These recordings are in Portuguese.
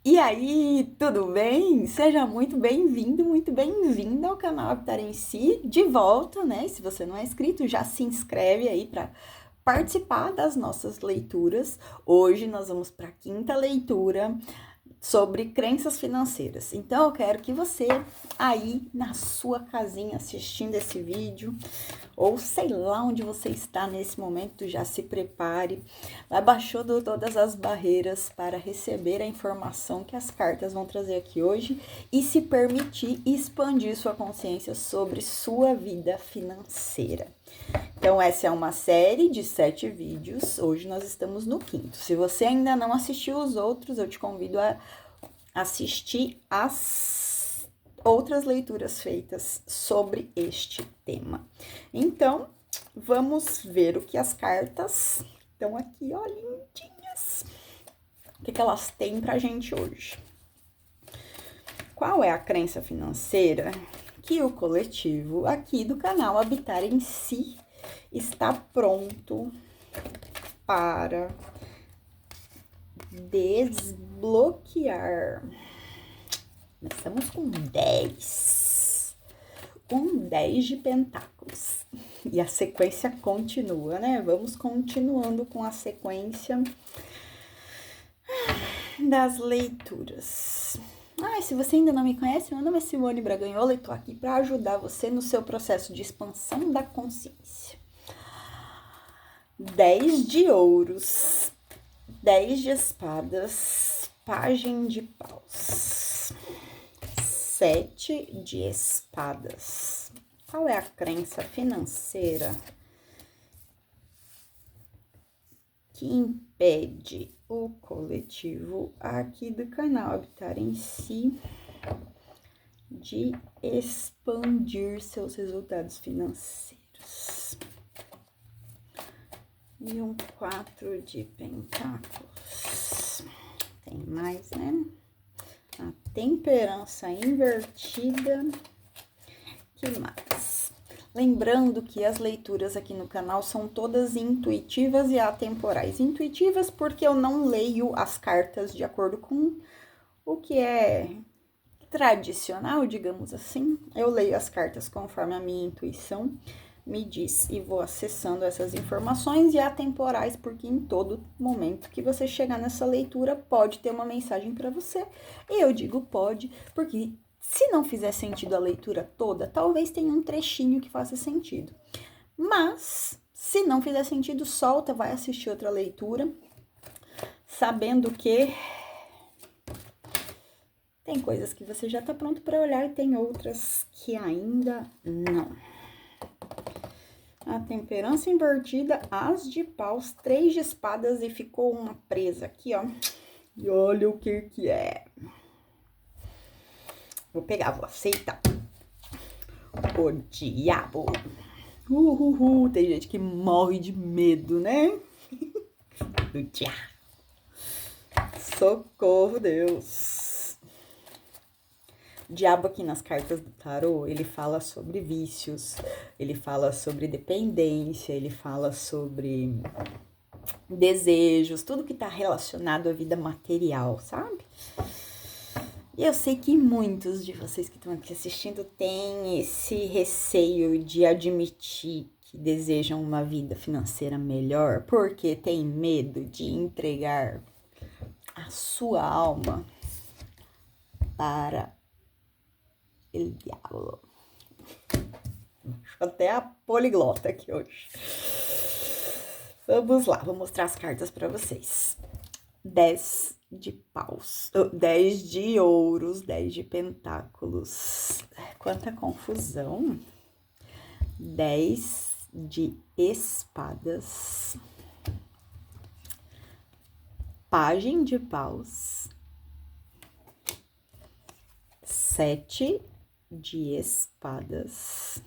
E aí, tudo bem? Seja muito bem-vindo, muito bem-vinda ao canal Habitar em Si, de volta, né? Se você não é inscrito, já se inscreve aí para participar das nossas leituras. Hoje nós vamos para a quinta leitura sobre crenças financeiras. Então eu quero que você aí na sua casinha assistindo esse vídeo, ou sei lá onde você está nesse momento, já se prepare, abaixando todas as barreiras para receber a informação que as cartas vão trazer aqui hoje e se permitir expandir sua consciência sobre sua vida financeira. Então, essa é uma série de 7 vídeos. Hoje nós estamos no quinto. Se você ainda não assistiu os outros, eu te convido a assistir as outras leituras feitas sobre este tema. Então, vamos ver o que as cartas estão aqui, ó, lindinhas. O que elas têm pra gente hoje? Qual é a crença financeira que o coletivo aqui do canal Habitar em Si está pronto para desbloquear? Começamos com 10. Com 10 de pentáculos. E a sequência continua, né? Vamos continuando com a sequência das leituras. Se você ainda não me conhece, meu nome é Simone Braganhola e tô aqui para ajudar você no seu processo de expansão da consciência. 10 de ouros, 10 de espadas, pajem de paus, 7 de espadas. Qual é a crença financeira que impede o coletivo aqui do canal Habitar em Si de expandir seus resultados financeiros? E um 4 de pentáculos. Tem mais, né? A temperança invertida. Que mais? Lembrando que as leituras aqui no canal são todas intuitivas e atemporais. Intuitivas porque eu não leio as cartas de acordo com o que é tradicional, digamos assim. Eu leio as cartas conforme a minha intuição me diz e vou acessando essas informações, e atemporais porque em todo momento que você chegar nessa leitura pode ter uma mensagem para você. E eu digo pode porque se não fizer sentido a leitura toda, talvez tenha um trechinho que faça sentido. Mas se não fizer sentido, solta, vai assistir outra leitura, sabendo que tem coisas que você já tá pronto para olhar e tem outras que ainda não. A temperança invertida, as de paus, 3 de espadas e ficou uma presa aqui, ó. E olha o que é. Vou pegar, vou aceitar. O diabo. Tem gente que morre de medo, né? Do diabo. Socorro, Deus. O diabo aqui nas cartas do tarô, ele fala sobre vícios, ele fala sobre dependência, ele fala sobre desejos, tudo que tá relacionado à vida material, sabe? E eu sei que muitos de vocês que estão aqui assistindo têm esse receio de admitir que desejam uma vida financeira melhor, porque tem medo de entregar a sua alma para o diabo. Até a poliglota aqui hoje. Vamos lá, vou mostrar as cartas para vocês. 10 de paus, 10 de ouros, 10 de pentáculos. Quanta confusão. 10 de espadas. Pajem de paus. 7 de espadas.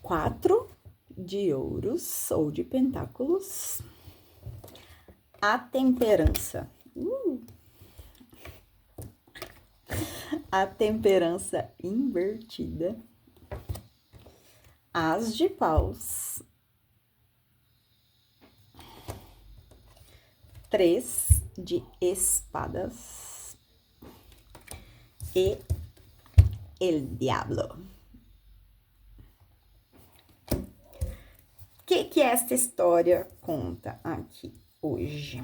4 de ouros ou de pentáculos. A temperança. A temperança invertida. As de paus. 3 de espadas e el diablo. O que esta história conta aqui hoje?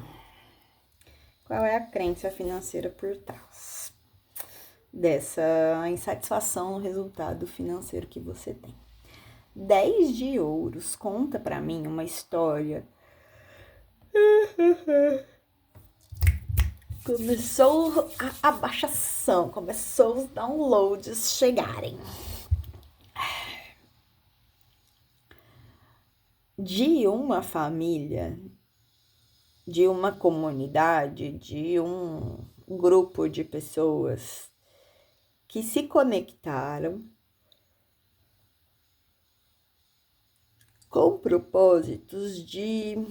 Qual é a crença financeira por trás dessa insatisfação no resultado financeiro que você tem? 10 de ouros conta pra mim uma história. Começou a abaixação, começou os downloads chegarem. De uma família, de uma comunidade, de um grupo de pessoas que se conectaram com propósitos de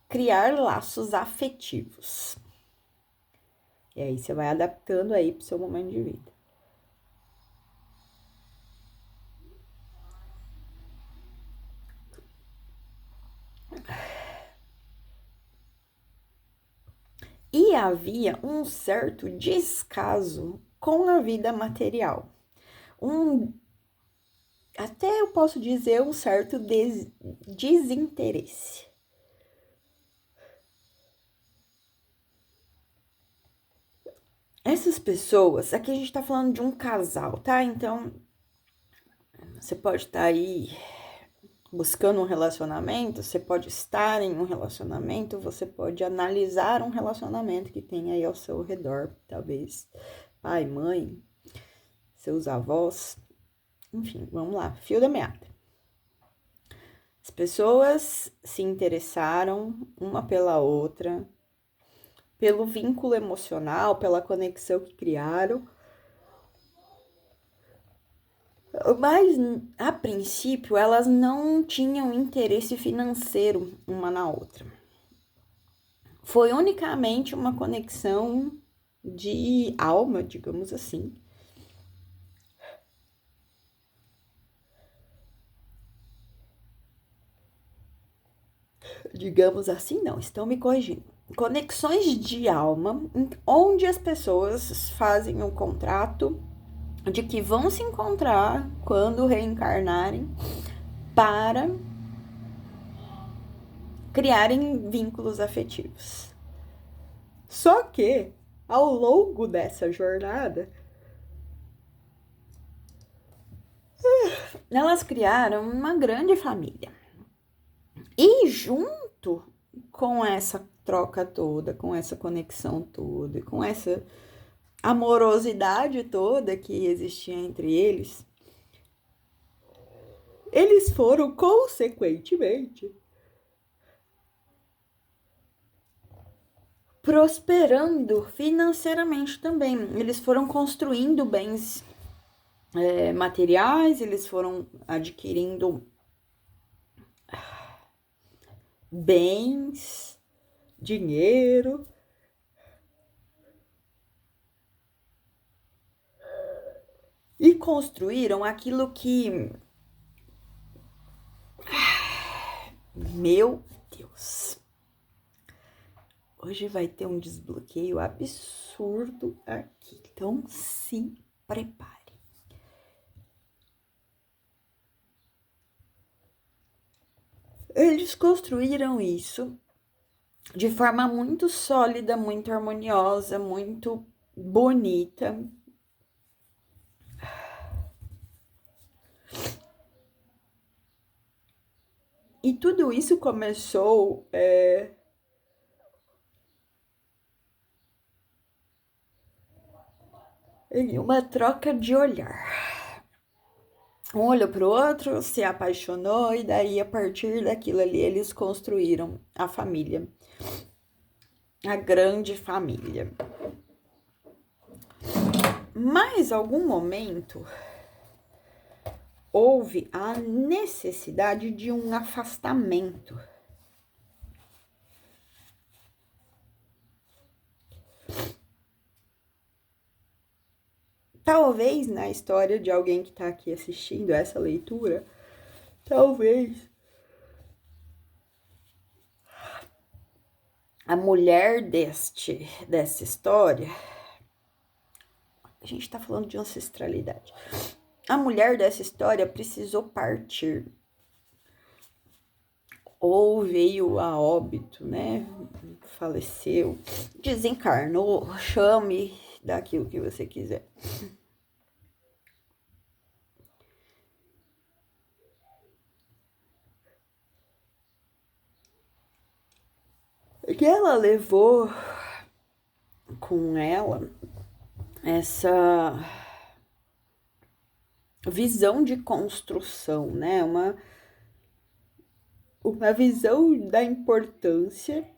criar laços afetivos. E aí você vai adaptando aí pro seu momento de vida. E havia um certo descaso com a vida material. Até eu posso dizer um certo desinteresse. Essas pessoas, aqui a gente tá falando de um casal, tá? Então, você pode estar aí buscando um relacionamento, você pode estar em um relacionamento, você pode analisar um relacionamento que tem aí ao seu redor, talvez pai, mãe, seus avós, enfim, vamos lá, fio da meada. As pessoas se interessaram uma pela outra, pelo vínculo emocional, pela conexão que criaram, mas a princípio elas não tinham interesse financeiro uma na outra. Foi unicamente uma conexão de alma, digamos assim. Digamos assim, não, estão me corrigindo. Conexões de alma, onde as pessoas fazem um contrato de que vão se encontrar quando reencarnarem para criarem vínculos afetivos. Só que, ao longo dessa jornada, elas criaram uma grande família. E junto com essa troca toda, com essa conexão toda, com essa amorosidade toda que existia entre eles, eles foram consequentemente prosperando financeiramente também. Eles foram construindo bens materiais, eles foram adquirindo bens, dinheiro. E construíram aquilo que... Meu Deus! Hoje vai ter um desbloqueio absurdo aqui, então se prepare. Eles construíram isso de forma muito sólida, muito harmoniosa, muito bonita. E tudo isso começou em uma troca de olhar. Um olhou para o outro, se apaixonou e daí a partir daquilo ali eles construíram a família, a grande família. Mas algum momento houve a necessidade de um afastamento. Talvez na história de alguém que está aqui assistindo essa leitura, talvez a mulher dessa história, a gente tá falando de ancestralidade. A mulher dessa história precisou partir, ou veio a óbito, né? Faleceu, desencarnou, chame daquilo que você quiser. Que ela levou com ela essa visão de construção, né? Uma visão da importância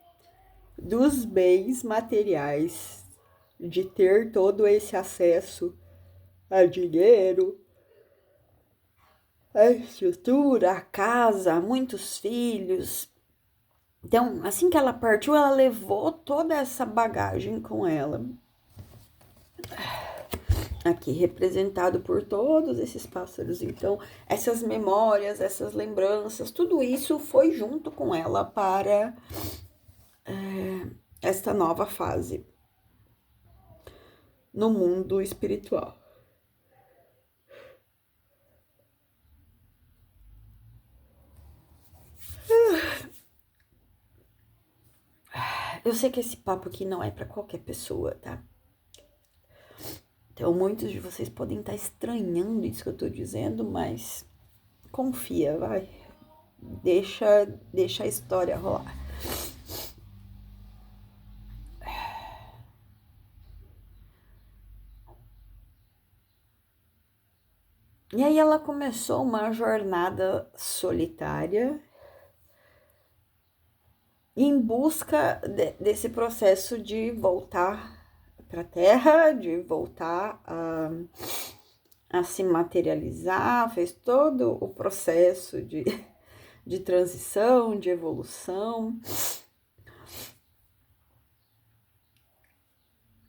dos bens materiais, de ter todo esse acesso a dinheiro, a estrutura, a casa, muitos filhos. Então, assim que ela partiu, ela levou toda essa bagagem com ela. Aqui representado por todos esses pássaros. Então, essas memórias, essas lembranças, tudo isso foi junto com ela para esta nova fase no mundo espiritual. Eu sei que esse papo aqui não é para qualquer pessoa, tá? Então, muitos de vocês podem estar estranhando isso que eu tô dizendo, mas confia, vai. Deixa a história rolar. E aí ela começou uma jornada solitária em busca desse processo de voltar para a Terra, de voltar a se materializar, fez todo o processo de transição, de evolução,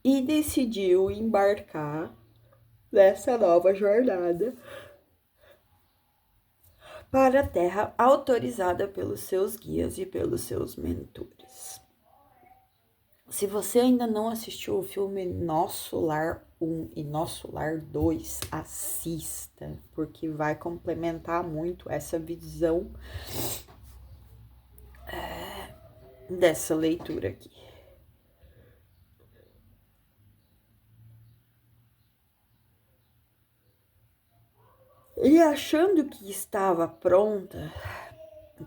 e decidiu embarcar nessa nova jornada para a Terra, autorizada pelos seus guias e pelos seus mentores. Se você ainda não assistiu o filme Nosso Lar 1 e Nosso Lar 2, assista, porque vai complementar muito essa visão dessa leitura aqui. E achando que estava pronta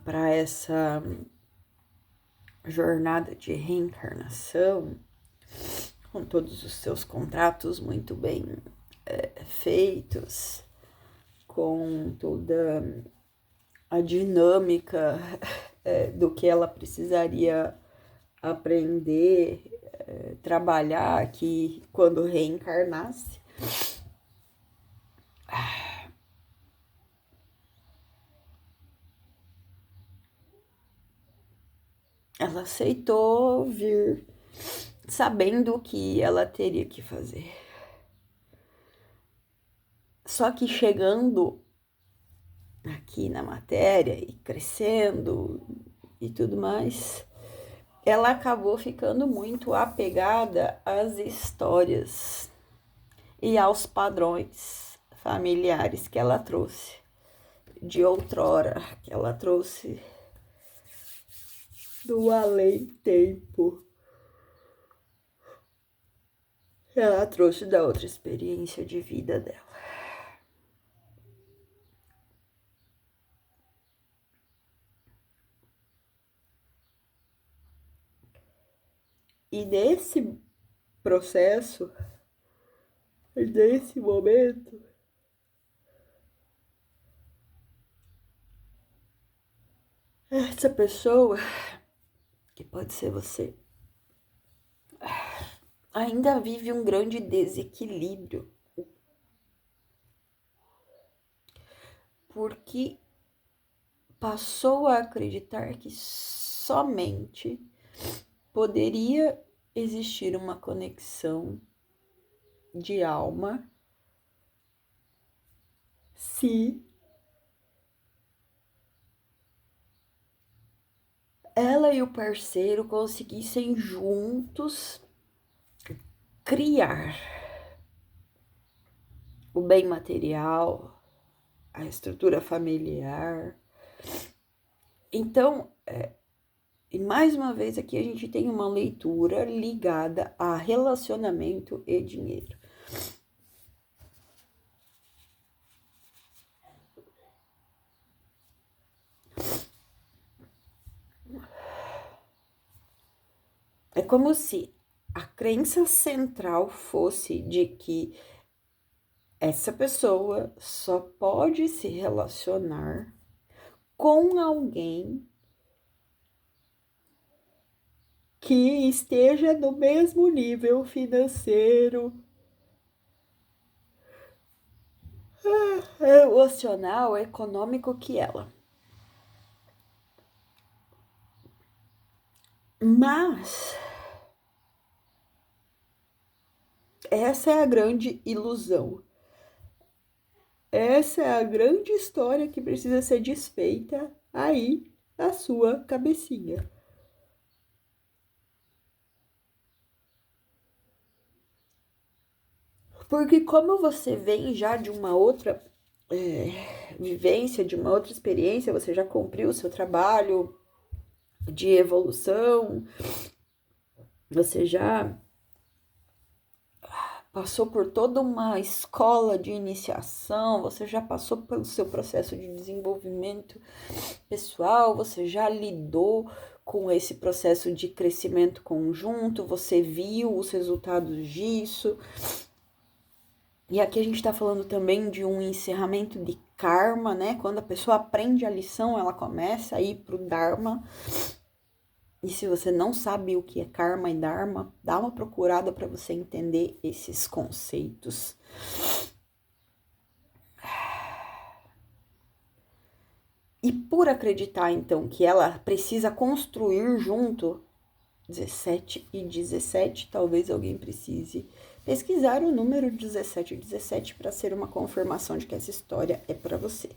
para essa jornada de reencarnação, com todos os seus contratos muito bem feitos, com toda a dinâmica do que ela precisaria aprender, trabalhar aqui quando reencarnasse. Ela aceitou vir sabendo o que ela teria que fazer. Só que chegando aqui na matéria e crescendo e tudo mais, ela acabou ficando muito apegada às histórias e aos padrões familiares que ela trouxe de outrora, que ela trouxe do além-tempo, que ela trouxe da outra experiência de vida dela. E nesse processo, nesse momento, essa pessoa, que pode ser você, ainda vive um grande desequilíbrio. Porque passou a acreditar que somente poderia existir uma conexão de alma se ela e o parceiro conseguissem juntos criar o bem material, a estrutura familiar. Então, e mais uma vez aqui a gente tem uma leitura ligada a relacionamento e dinheiro. É como se a crença central fosse de que essa pessoa só pode se relacionar com alguém que esteja no mesmo nível financeiro, emocional, econômico que ela. Mas essa é a grande ilusão. Essa é a grande história que precisa ser desfeita aí na sua cabecinha. Porque como você vem já de uma outra vivência, de uma outra experiência, você já cumpriu o seu trabalho de evolução, você já passou por toda uma escola de iniciação, você já passou pelo seu processo de desenvolvimento pessoal, você já lidou com esse processo de crescimento conjunto, você viu os resultados disso. E aqui a gente tá falando também de um encerramento de karma, né? Quando a pessoa aprende a lição, ela começa a ir pro Dharma. E se você não sabe o que é karma e dharma, dá uma procurada para você entender esses conceitos. E por acreditar, então, que ela precisa construir junto 17 e 17, talvez alguém precise pesquisar o número 17 e 17 para ser uma confirmação de que essa história é para você.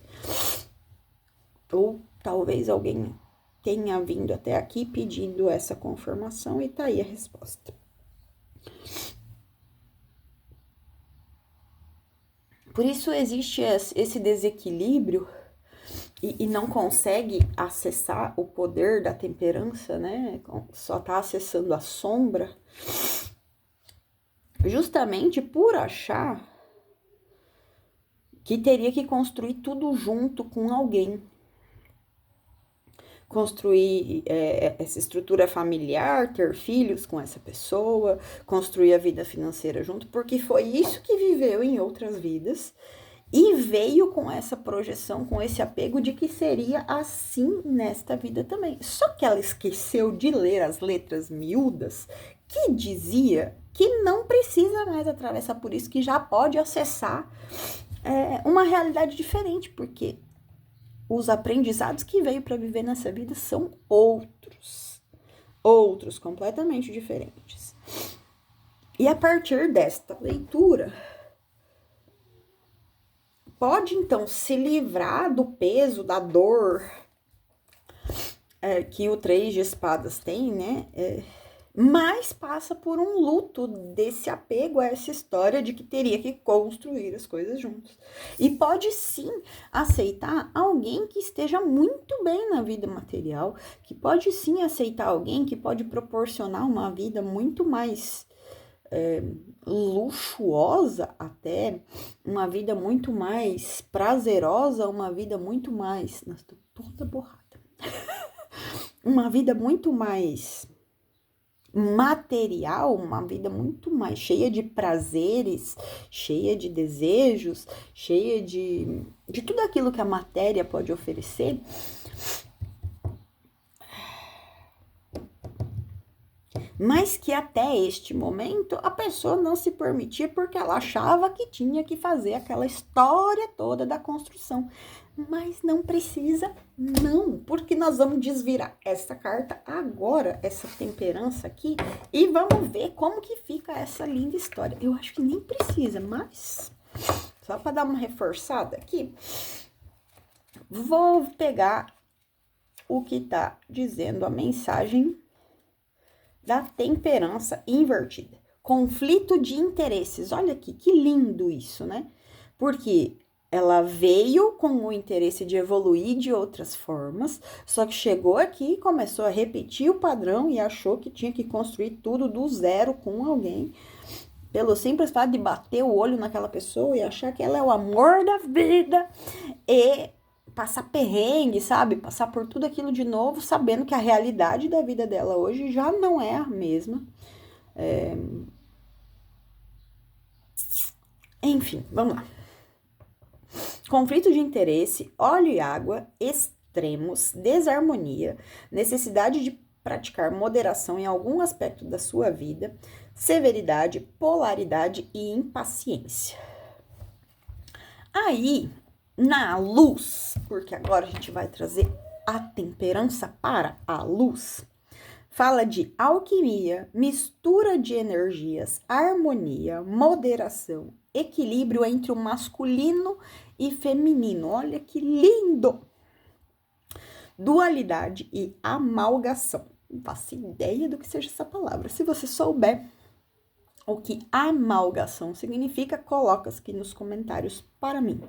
Ou talvez alguém tenha vindo até aqui pedindo essa confirmação e tá aí a resposta. Por isso existe esse desequilíbrio e não consegue acessar o poder da temperança, né? Só tá acessando a sombra, justamente por achar que teria que construir tudo junto com alguém. Construir essa estrutura familiar, ter filhos com essa pessoa, construir a vida financeira junto, porque foi isso que viveu em outras vidas e veio com essa projeção, com esse apego de que seria assim nesta vida também. Só que ela esqueceu de ler as letras miúdas que dizia que não precisa mais atravessar por isso, que já pode acessar uma realidade diferente, porque os aprendizados que veio para viver nessa vida são outros completamente diferentes. E a partir desta leitura, pode então se livrar do peso, da dor que o 3 de espadas tem, né? Mas passa por um luto desse apego a essa história de que teria que construir as coisas juntos. E pode sim aceitar alguém que esteja muito bem na vida material, que pode sim aceitar alguém que pode proporcionar uma vida muito mais luxuosa até, uma vida muito mais prazerosa, uma vida muito mais... Nossa, tô toda borrada. Uma vida muito mais material, uma vida muito mais cheia de prazeres, cheia de desejos, cheia de tudo aquilo que a matéria pode oferecer. Mas que até este momento a pessoa não se permitia porque ela achava que tinha que fazer aquela história toda da construção. Mas não precisa, não, porque nós vamos desvirar essa carta agora, essa temperança aqui, e vamos ver como que fica essa linda história. Eu acho que nem precisa, mas só para dar uma reforçada aqui, vou pegar o que está dizendo a mensagem da temperança invertida. Conflito de interesses. Olha aqui, que lindo isso, né? Porque ela veio com o interesse de evoluir de outras formas, só que chegou aqui e começou a repetir o padrão e achou que tinha que construir tudo do zero com alguém, pelo simples fato de bater o olho naquela pessoa e achar que ela é o amor da vida e passar perrengue, sabe? Passar por tudo aquilo de novo, sabendo que a realidade da vida dela hoje já não é a mesma. Enfim, vamos lá. Conflito de interesse, óleo e água, extremos, desarmonia, necessidade de praticar moderação em algum aspecto da sua vida, severidade, polaridade e impaciência. Aí, na luz, porque agora a gente vai trazer a temperança para a luz, fala de alquimia, mistura de energias, harmonia, moderação, equilíbrio entre o masculino e feminino. Olha que lindo! Dualidade e amalgação. Não faço ideia do que seja essa palavra. Se você souber o que amalgação significa, coloca aqui nos comentários para mim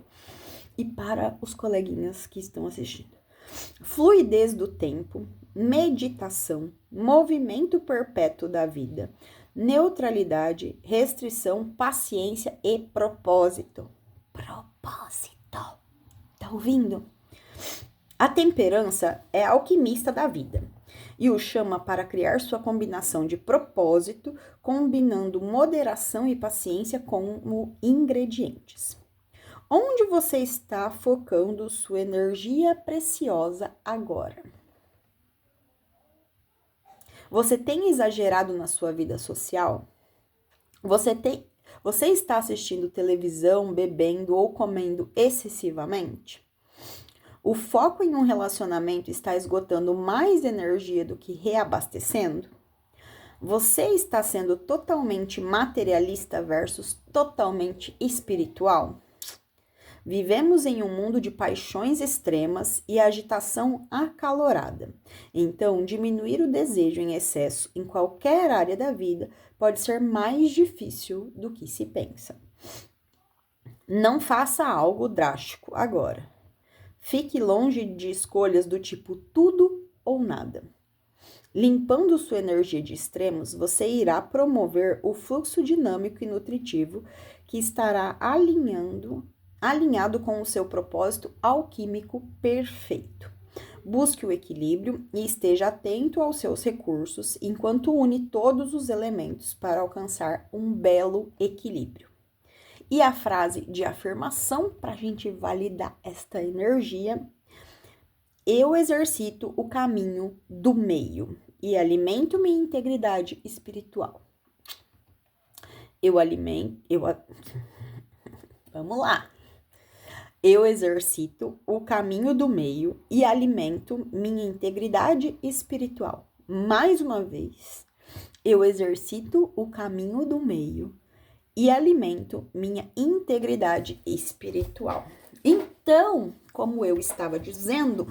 e para os coleguinhas que estão assistindo. Fluidez do tempo, meditação, movimento perpétuo da vida, neutralidade, restrição, paciência e propósito. Propósito. Tá ouvindo? A temperança é a alquimista da vida e o chama para criar sua combinação de propósito, combinando moderação e paciência como ingredientes. Onde você está focando sua energia preciosa agora? Você tem exagerado na sua vida social? Você está assistindo televisão, bebendo ou comendo excessivamente? O foco em um relacionamento está esgotando mais energia do que reabastecendo? Você está sendo totalmente materialista versus totalmente espiritual? Vivemos em um mundo de paixões extremas e agitação acalorada. Então, diminuir o desejo em excesso em qualquer área da vida pode ser mais difícil do que se pensa. Não faça algo drástico agora. Fique longe de escolhas do tipo tudo ou nada. Limpando sua energia de extremos, você irá promover o fluxo dinâmico e nutritivo que estará alinhado com o seu propósito alquímico perfeito. Busque o equilíbrio e esteja atento aos seus recursos enquanto une todos os elementos para alcançar um belo equilíbrio. E a frase de afirmação para a gente validar esta energia: eu exercito o caminho do meio e alimento minha integridade espiritual. Vamos lá. Eu exercito o caminho do meio e alimento minha integridade espiritual. Mais uma vez, eu exercito o caminho do meio e alimento minha integridade espiritual. Então, como eu estava dizendo,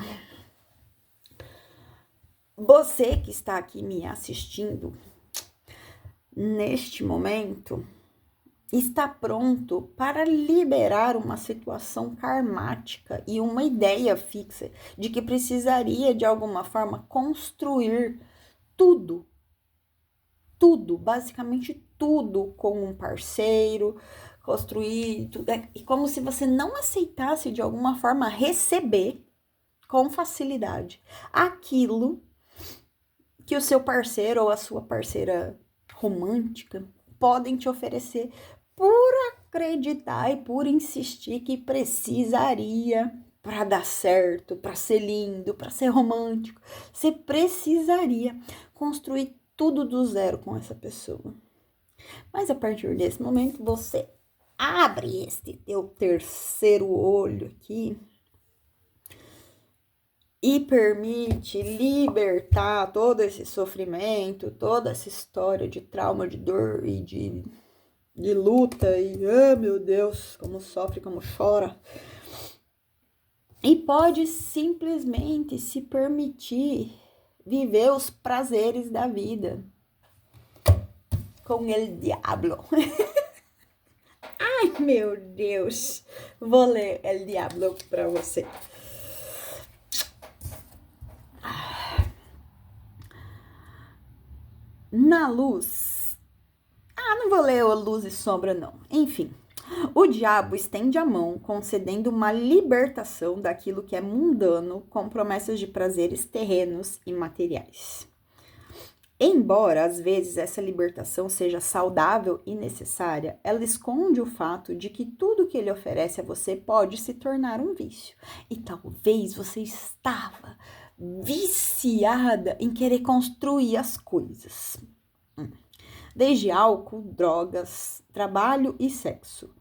você que está aqui me assistindo neste momento está pronto para liberar uma situação karmática e uma ideia fixa de que precisaria de alguma forma construir tudo, basicamente tudo com um parceiro, construir tudo, e como se você não aceitasse de alguma forma receber com facilidade aquilo que o seu parceiro ou a sua parceira romântica podem te oferecer por acreditar e por insistir que precisaria para dar certo, para ser lindo, para ser romântico. Você precisaria construir tudo do zero com essa pessoa. Mas a partir desse momento, você abre esse teu terceiro olho aqui e permite libertar todo esse sofrimento, toda essa história de trauma, de dor e de luta. E, meu Deus, como sofre, como chora. e pode simplesmente se permitir viver os prazeres da vida com el diablo. Ai, meu Deus! Vou ler El Diablo para você. Na luz. Não vou ler o luz e sombra, não. Enfim, o diabo estende a mão, concedendo uma libertação daquilo que é mundano, com promessas de prazeres terrenos e materiais. Embora, às vezes, essa libertação seja saudável e necessária, ela esconde o fato de que tudo que ele oferece a você pode se tornar um vício. E talvez você estava viciada em querer construir as coisas. Desde álcool, drogas, trabalho e sexo.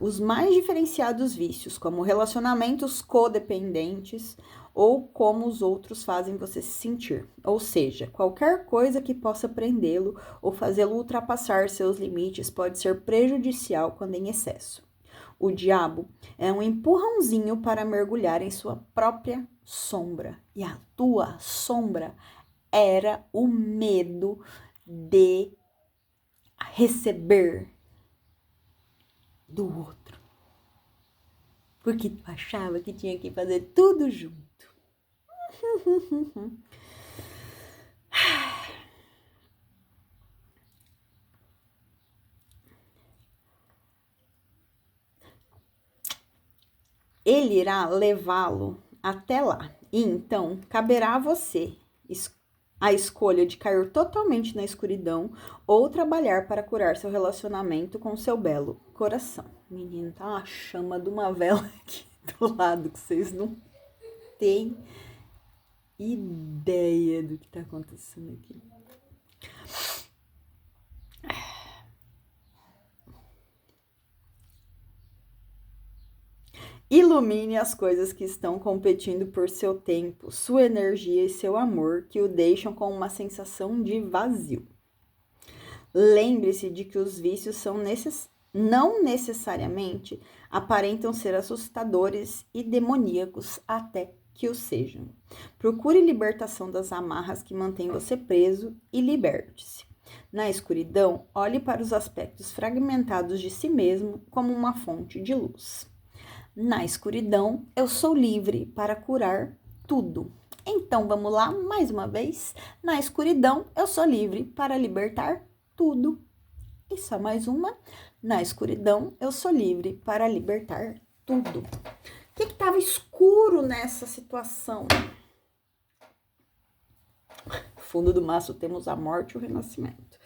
Os mais diferenciados vícios, como relacionamentos codependentes ou como os outros fazem você se sentir. Ou seja, qualquer coisa que possa prendê-lo ou fazê-lo ultrapassar seus limites pode ser prejudicial quando em excesso. O diabo é um empurrãozinho para mergulhar em sua própria sombra. E a tua sombra era o medo de receber do outro. Porque tu achava que tinha que fazer tudo junto. Ele irá levá-lo até lá. E então caberá a você a escolha de cair totalmente na escuridão ou trabalhar para curar seu relacionamento com seu belo coração. Menino, tá uma chama de uma vela aqui do lado que vocês não têm ideia do que tá acontecendo aqui. Ilumine as coisas que estão competindo por seu tempo, sua energia e seu amor, que o deixam com uma sensação de vazio. Lembre-se de que os vícios não necessariamente aparentam ser assustadores e demoníacos até que o sejam. Procure libertação das amarras que mantêm você preso e liberte-se. Na escuridão, olhe para os aspectos fragmentados de si mesmo como uma fonte de luz. Na escuridão, eu sou livre para curar tudo. Então, vamos lá, mais uma vez. Na escuridão, eu sou livre para libertar tudo. E só mais uma. Na escuridão, eu sou livre para libertar tudo. O que estava escuro nessa situação? No fundo do maço temos a morte e o renascimento.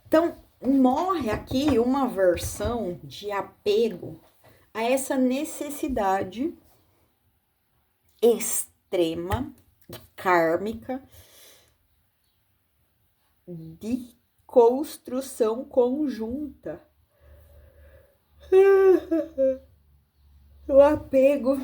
Então, morre aqui uma versão de apego a essa necessidade extrema, kármica, de construção conjunta. O apego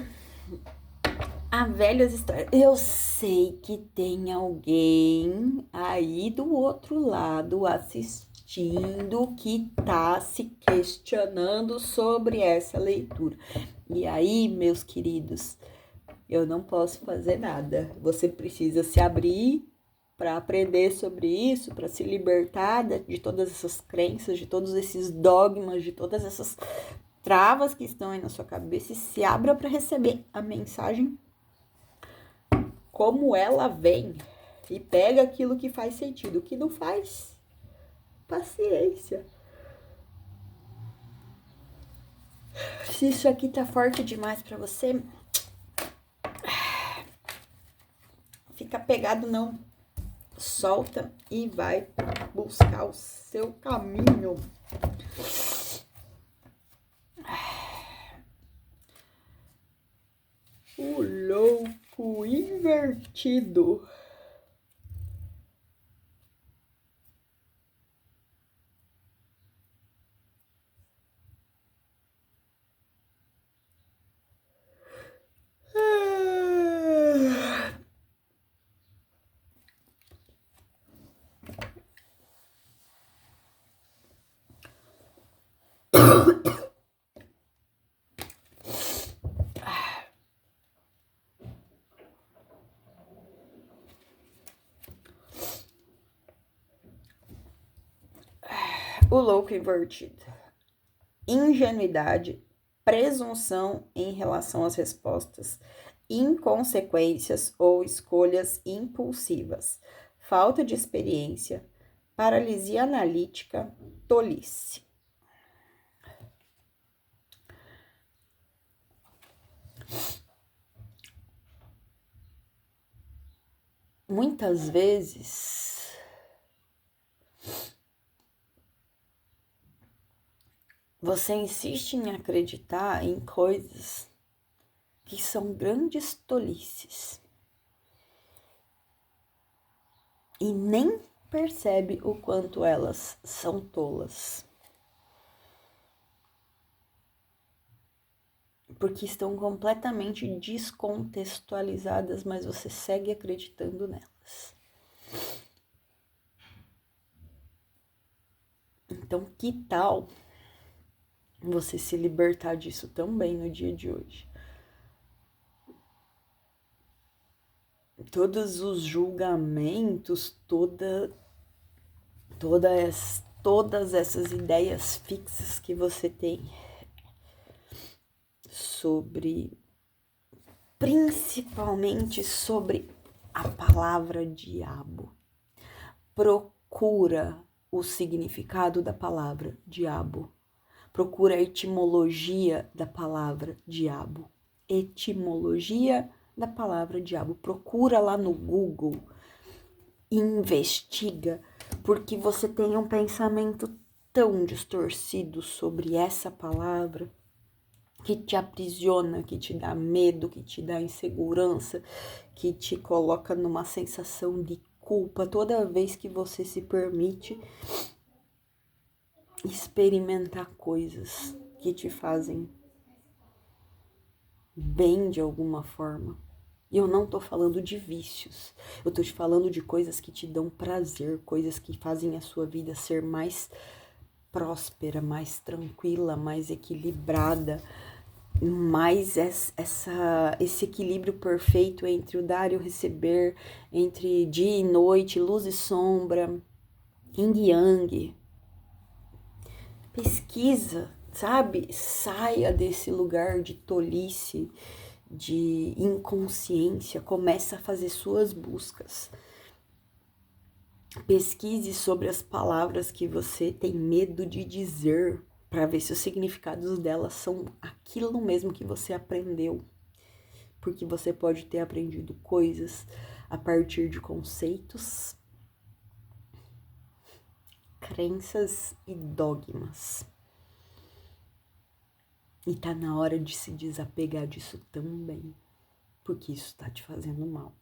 a velhas histórias. Eu sei que tem alguém aí do outro lado assistindo que tá se questionando sobre essa leitura. E aí, meus queridos, eu não posso fazer nada. Você precisa se abrir para aprender sobre isso, para se libertar de todas essas crenças, de todos esses dogmas, de todas essas travas que estão aí na sua cabeça, e se abra para receber a mensagem como ela vem, e pega aquilo que faz sentido. O que não faz, paciência. Se isso aqui tá forte demais para você, fica pegado não. Solta e vai buscar o seu caminho. O louco invertido. O louco invertido. Ingenuidade, presunção em relação às respostas, inconsequências ou escolhas impulsivas, falta de experiência, paralisia analítica, tolice. Muitas vezes você insiste em acreditar em coisas que são grandes tolices e nem percebe o quanto elas são tolas, porque estão completamente descontextualizadas, mas você segue acreditando nelas. Então, que tal você se libertar disso também no dia de hoje? Todos os julgamentos, todas essas ideias fixas que você tem sobre, principalmente sobre a palavra diabo. Procura o significado da palavra diabo. Procura a etimologia da palavra diabo. Etimologia da palavra diabo. Procura lá no Google. Investiga, porque você tem um pensamento tão distorcido sobre essa palavra que te aprisiona, que te dá medo, que te dá insegurança, que te coloca numa sensação de culpa toda vez que você se permite experimentar coisas que te fazem bem de alguma forma. E eu não tô falando de vícios, eu tô te falando de coisas que te dão prazer, coisas que fazem a sua vida ser mais próspera, mais tranquila, mais equilibrada, mais esse equilíbrio perfeito entre o dar e o receber, entre dia e noite, luz e sombra, yin e yang. Pesquisa, sabe? Saia desse lugar de tolice, de inconsciência, começa a fazer suas buscas. Pesquise sobre as palavras que você tem medo de dizer, para ver se os significados delas são aquilo mesmo que você aprendeu. Porque você pode ter aprendido coisas a partir de conceitos, crenças e dogmas. E tá na hora de se desapegar disso também, porque isso tá te fazendo mal.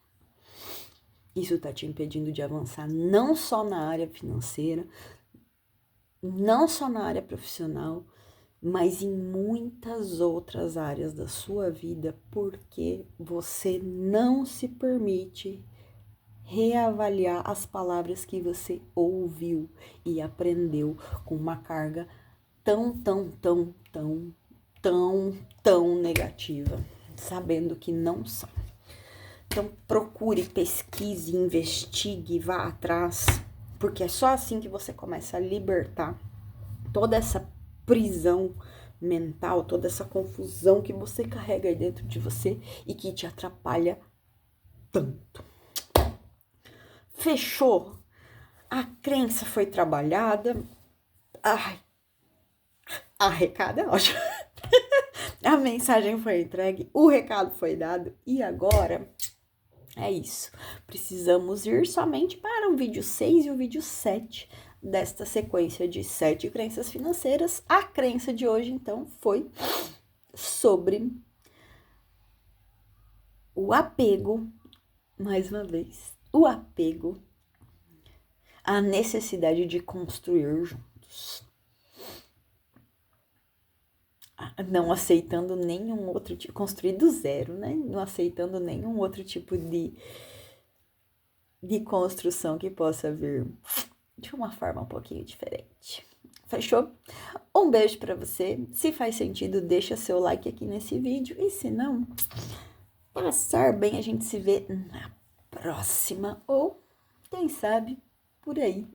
Isso tá te impedindo de avançar não só na área financeira, não só na área profissional, mas em muitas outras áreas da sua vida, porque você não se permite reavaliar as palavras que você ouviu e aprendeu com uma carga tão negativa, sabendo que não são. Então procure, pesquise, investigue, vá atrás, porque é só assim que você começa a libertar toda essa prisão mental, toda essa confusão que você carrega aí dentro de você e que te atrapalha tanto. Fechou? A crença foi trabalhada. Ai, a recado é ótimo. A mensagem foi entregue, o recado foi dado e agora é isso. Precisamos ir somente para o vídeo 6 e o vídeo 7 desta sequência de 7 crenças financeiras. A crença de hoje, então, foi sobre o apego, mais uma vez, o apego, a necessidade de construir juntos. Não aceitando nenhum outro tipo, construir do zero, né? Não aceitando nenhum outro tipo de construção que possa vir de uma forma um pouquinho diferente. Fechou? Um beijo pra você. Se faz sentido, deixa seu like aqui nesse vídeo. E se não, passar bem, a gente se vê na próxima. Ou, quem sabe, por aí.